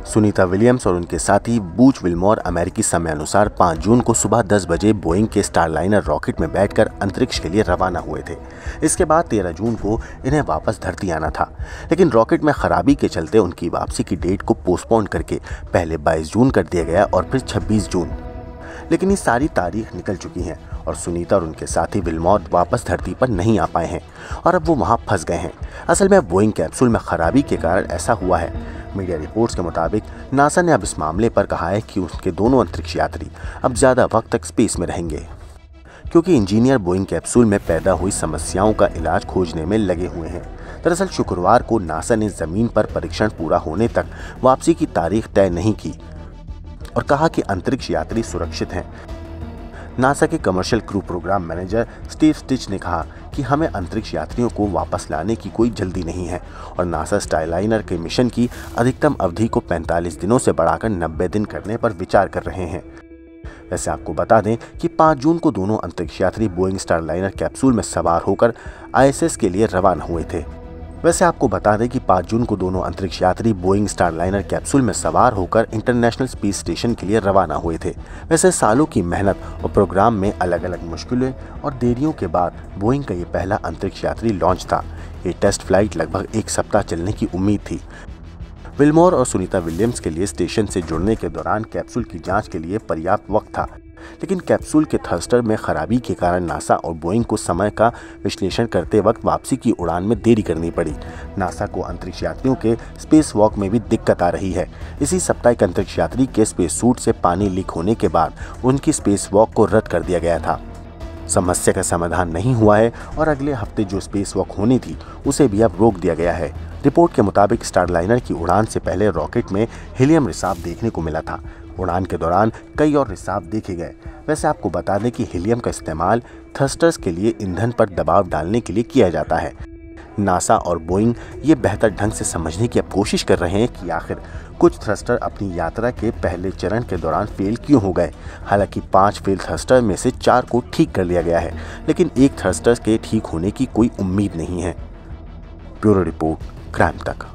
Sunita Williams और उनके साथी बूच विल्मोर अमेरिकी समयानुसार 5 जून को सुबह 10 बजे बोइंग के स्टारलाइनर रॉकेट में बैठकर अंतरिक्ष के लिए रवाना हुए थे। इसके बाद 13 जून को इन्हें वापस धरती आना था, लेकिन रॉकेट में खराबी के चलते उनकी वापसी की डेट को पोस्टपोन करके पहले 22 जून कर दिया गया और फिर 26 जून। लेकिन ये सारी तारीख निकल चुकी हैं और सुनीता और उनके साथी विल्मोर वापस धरती पर नहीं आ पाए हैं और अब वो वहाँ फंस गए हैं। असल में बोइंग कैप्सूल में खराबी के कारण ऐसा हुआ है। मीडिया रिपोर्ट्स के मुताबिक नासा ने अब इस मामले पर कहा है कि उसके दोनों अंतरिक्ष यात्री अब ज़्यादा वक्त तक स्पेस में रहेंगे, क्योंकि इंजीनियर बोइंग कैप्सूल में पैदा हुई समस्याओं का इलाज खोजने में लगे हुए हैं। दरअसल शुक्रवार को नासा ने ज़मीन पर परीक्षण पूरा होने तक वापसी की तारीख तय नहीं की और कहा कि अंतरिक्ष यात्री सुरक्षित हैं। नासा के commercial crew programme manager Steve Stich ने कहा कि हमें अंतरिक्ष यात्रियों को वापस लाने की कोई जल्दी नहीं है और नासा स्टारलाइनर के मिशन की अधिकतम अवधि को 45 दिनों से बढ़ाकर 90 दिन करने पर विचार कर रहे हैं। वैसे आपको बता दें कि 5 जून को दोनों अंतरिक्ष यात्री बोइंग स्टारलाइनर कैप्सूल में सवार होकर ISS के लिए रवाना हुए थे। वैसे आपको बता दें कि 5 जून को दोनों अंतरिक्ष यात्री बोइंग स्टारलाइनर कैप्सूल में सवार होकर इंटरनेशनल स्पेस स्टेशन के लिए रवाना हुए थे। वैसे सालों की मेहनत और प्रोग्राम में अलग अलग मुश्किलें और देरियों के बाद बोइंग का ये पहला अंतरिक्ष यात्री लॉन्च था। ये टेस्ट फ्लाइट लगभग 1 सप्ताह चलने की उम्मीद थी। विल्मोर और सुनीता विलियम्स के लिए स्टेशन से जुड़ने के दौरान कैप्सूल की जाँच के लिए पर्याप्त वक्त था, लेकिन कैप्सूल के थ्रस्टर में खराबी के कारण नासा और बोइंग को समय का विश्लेषण करते वक्त वापसी की उड़ान में देरी करनी पड़ी। नासा को अंतरिक्ष यात्रियों के स्पेस वॉक में भी दिक्कत आ रही है। इसी सप्ताह एक अंतरिक्ष यात्री के स्पेस सूट से पानी लीक होने के बाद उनकी स्पेस वॉक को रद्द कर दिया गया था। समस्या का समाधान नहीं हुआ है और अगले हफ्ते जो स्पेस वॉक होनी थी उसे भी अब रोक दिया गया है। रिपोर्ट के मुताबिक स्टारलाइनर की उड़ान से पहले रॉकेट में हीलियम रिसाव देखने को मिला था। उड़ान के दौरान कई और रिसाव देखे गए। वैसे आपको बता दें कि हीलियम का इस्तेमाल थ्रस्टर्स के लिए ईंधन पर दबाव डालने के लिए किया जाता है। नासा और बोइंग ये बेहतर ढंग से समझने की अब कोशिश कर रहे हैं कि आखिर कुछ थ्रस्टर अपनी यात्रा के पहले चरण के दौरान फेल क्यों हो गए। हालांकि 5 फेल थ्रस्टर में से 4 को ठीक कर लिया गया है, लेकिन एक थ्रस्टर के ठीक होने की कोई उम्मीद नहीं है। ब्यूरो रिपोर्ट, क्राइम तक।